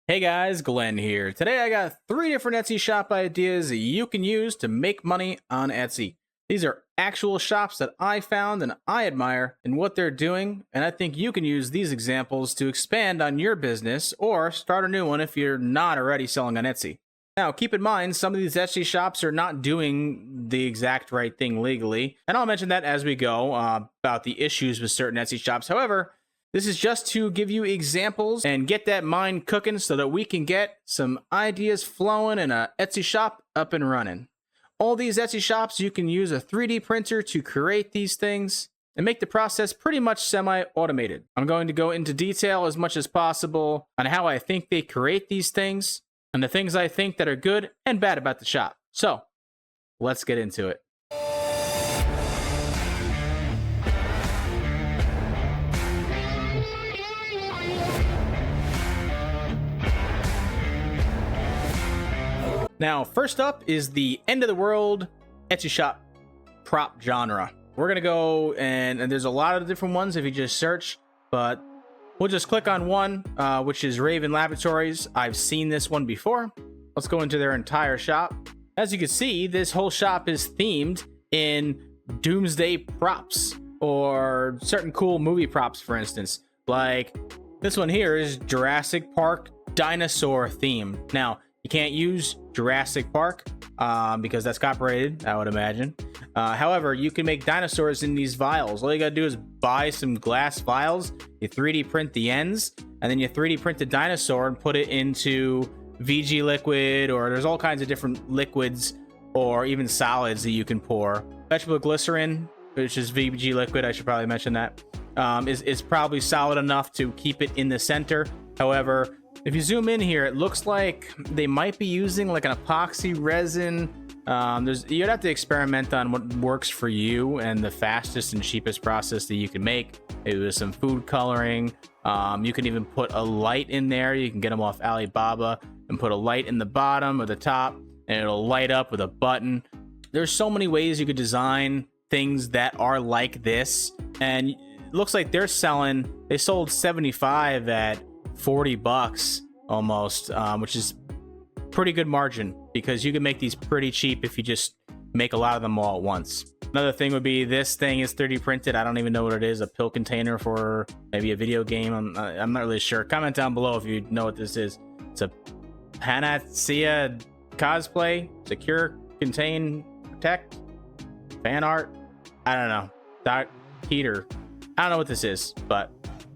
Hey guys, Glenn here. Today I got 3 different Etsy shop ideas that you can use to make money on Etsy. These are actual shops that I found and I admire in what they're doing, and I think you can use these examples to expand on your business or start a new one if you're not already selling on Etsy. Now, keep in mind, some of these Etsy shops are not doing the exact right thing legally, and I'll mention that as we go about the issues with certain Etsy shops. However, this is just to give you examples and get that mind cooking so that we can get some ideas flowing and a Etsy shop up and running. All these Etsy shops, you can use a 3D printer to create these things and make the process pretty much semi-automated. I'm going to go into detail as much as possible on how I think they create these things and the things I think that are good and bad about the shop. So, let's get into it. Now, first up is the end of the world Etsy shop prop genre. We're gonna go and there's a lot of different ones if you just search, but we'll just click on one, which is Raven Laboratories. I've seen this one before. Let's go into their entire shop. As you can see, this whole shop is themed in doomsday props or certain cool movie props, for instance. Like this one here is Jurassic Park dinosaur theme. Now, you can't use Jurassic Park because that's copyrighted, I would imagine. However, you can make dinosaurs in these vials. All you gotta do is buy some glass vials, you 3D print the ends, and then you 3D print the dinosaur and put it into VG liquid, or there's all kinds of different liquids or even solids that you can pour. Vegetable glycerin, which is VG liquid, I should probably mention that, is probably solid enough to keep it in the center. However, if you zoom in here, it looks like they might be using like an epoxy resin. You'd have to experiment on what works for you and the fastest and cheapest process that you can make. Maybe with some food coloring. You can even put a light in there. You can get them off Alibaba and put a light in the bottom or the top, and it'll light up with a button. There's so many ways you could design things that are like this, and it looks like they sold 75 at 40 bucks almost, which is pretty good margin because you can make these pretty cheap if you just make a lot of them all at once. Another thing would be this thing is 3D printed. I don't even know what it is. A pill container for maybe a video game. I'm not really sure. Comment down below if you know what this is. It's a Panacea cosplay, secure, contain, protect, fan art. I don't know. Doc heater. I don't know what this is, but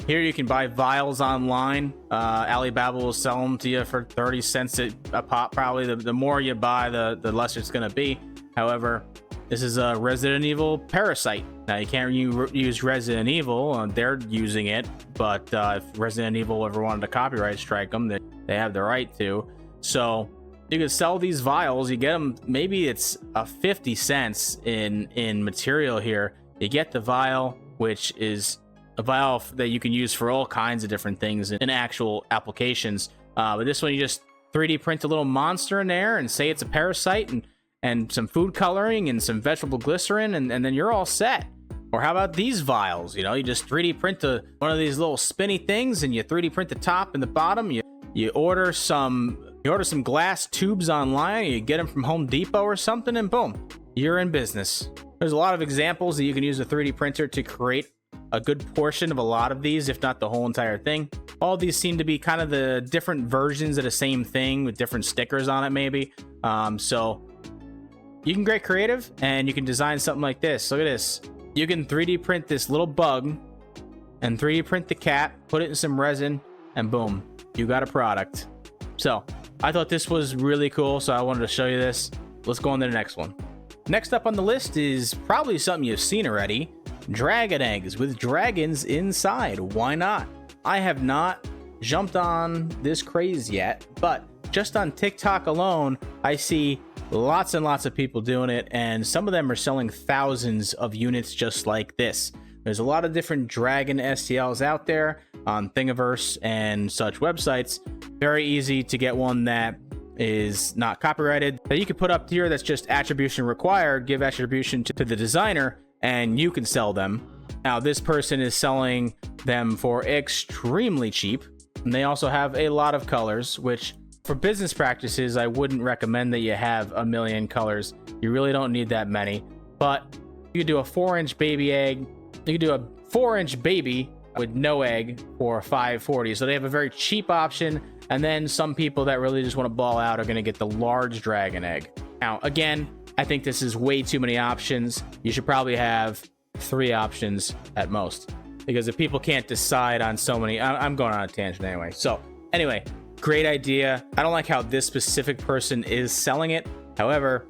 here you can buy vials online. Alibaba will sell them to you for 30 cents a pop. Probably the more you buy, the less it's going to be. However, this is a Resident Evil Parasite. Now, you can't use Resident Evil. They're using it. But if Resident Evil ever wanted to copyright strike them, they have the right to. So you can sell these vials. You get them, maybe it's 50 cents in material here. You get the vial, which is a vial that you can use for all kinds of different things in actual applications. But this one, you just 3D print a little monster in there and say it's a parasite and some food coloring and some vegetable glycerin, and then you're all set. Or how about these vials? You know, you just 3D print one of these little spinny things, and you 3D print the top and the bottom. You order some glass tubes online, you get them from Home Depot or something, and boom, you're in business. There's a lot of examples that you can use a 3D printer to create a good portion of a lot of these, if not the whole entire thing. All these seem to be kind of the different versions of the same thing with different stickers on it, maybe. So you can get creative and you can design something like this. Look at this. You can 3D print this little bug and 3D print the cat, put it in some resin, and boom, you got a product. So I thought this was really cool, so I wanted to show you this. Let's go on to the next one. Next up on the list is probably something you've seen already. Dragon eggs with dragons inside. Why not? I have not jumped on this craze yet, but just on TikTok alone, I see lots and lots of people doing it, and some of them are selling thousands of units just like this. There's a lot of different dragon STLs out there on Thingiverse and such websites. Very easy to get one that is not copyrighted that you can put up here that's just attribution required. Give attribution to the designer and you can sell them. Now, this person is selling them for extremely cheap. And they also have a lot of colors, which for business practices, I wouldn't recommend that you have a million colors. You really don't need that many. But you could do a 4-inch baby egg. You could do a 4-inch baby with no egg for $5.40. So they have a very cheap option. And then some people that really just want to ball out are going to get the large dragon egg. Now, again, I think this is way too many options. You should probably have 3 options at most. Because if people can't decide on so many, I'm going on a tangent anyway. So anyway, great idea. I don't like how this specific person is selling it. However,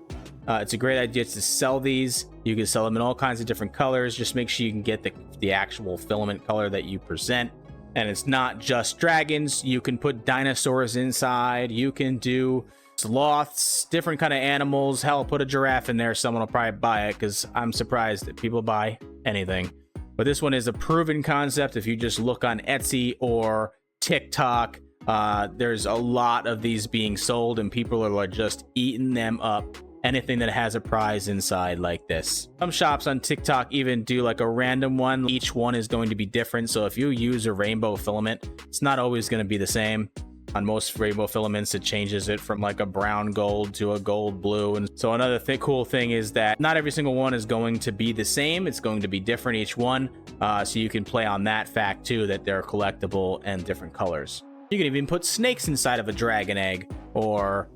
it's a great idea to sell these. You can sell them in all kinds of different colors. Just make sure you can get the actual filament color that you present. And it's not just dragons. You can put dinosaurs inside. You can do sloths, different kind of animals. Hell, put a giraffe in there. Someone will probably buy it because I'm surprised that people buy anything. But this one is a proven concept. If you just look on Etsy or TikTok, there's a lot of these being sold and people are just eating them up. Anything that has a prize inside like this. Some shops on TikTok even do like a random one. Each one is going to be different. So if you use a rainbow filament, it's not always going to be the same. On most rainbow filaments, it changes it from like a brown gold to a gold blue. And so another cool thing is that not every single one is going to be the same. It's going to be different each one. So you can play on that fact too, that they're collectible and different colors. You can even put snakes inside of a dragon egg or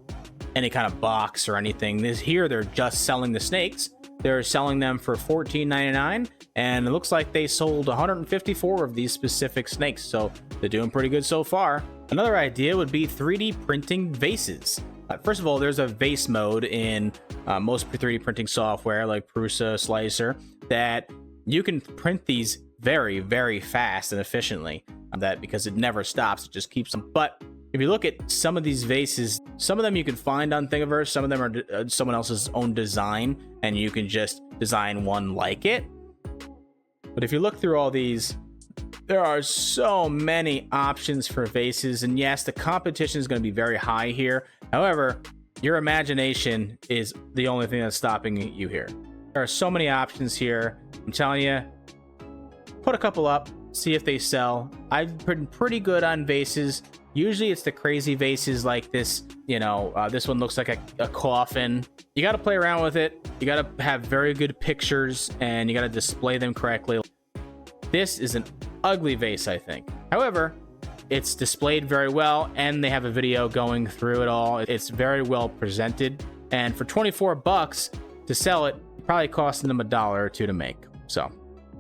any kind of box or anything. Here, they're just selling the snakes. They're selling them for $14.99, and it looks like they sold 154 of these specific snakes, so they're doing pretty good so far. Another idea would be 3D printing vases. First of all, there's a vase mode in most 3D printing software like Prusa, Slicer, that you can print these very, very fast and efficiently. That because it never stops, it just keeps them. But if you look at some of these vases, some of them you can find on Thingiverse, some of them are someone else's own design, and you can just design one like it. But if you look through all these, there are so many options for vases, and yes, the competition is going to be very high here. However, your imagination is the only thing that's stopping you here. There are so many options here. I'm telling you, put a couple up, see if they sell. I've been pretty good on vases. Usually it's the crazy vases like this, this one looks like a coffin. You got to play around with it. You got to have very good pictures and you got to display them correctly. This is an ugly vase, I think. However, it's displayed very well and they have a video going through it all. It's very well presented. And for 24 bucks to sell it, probably costing them $1 or $2 to make. So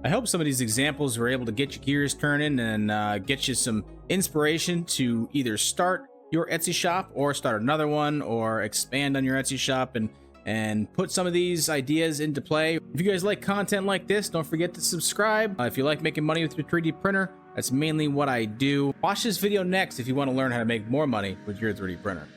I hope some of these examples were able to get your gears turning and get you some inspiration to either start your Etsy shop or start another one or expand on your Etsy shop and put some of these ideas into play. If you guys like content like this, don't forget to subscribe. If you like making money with your 3D printer, that's mainly what I do. Watch this video next if you want to learn how to make more money with your 3D printer.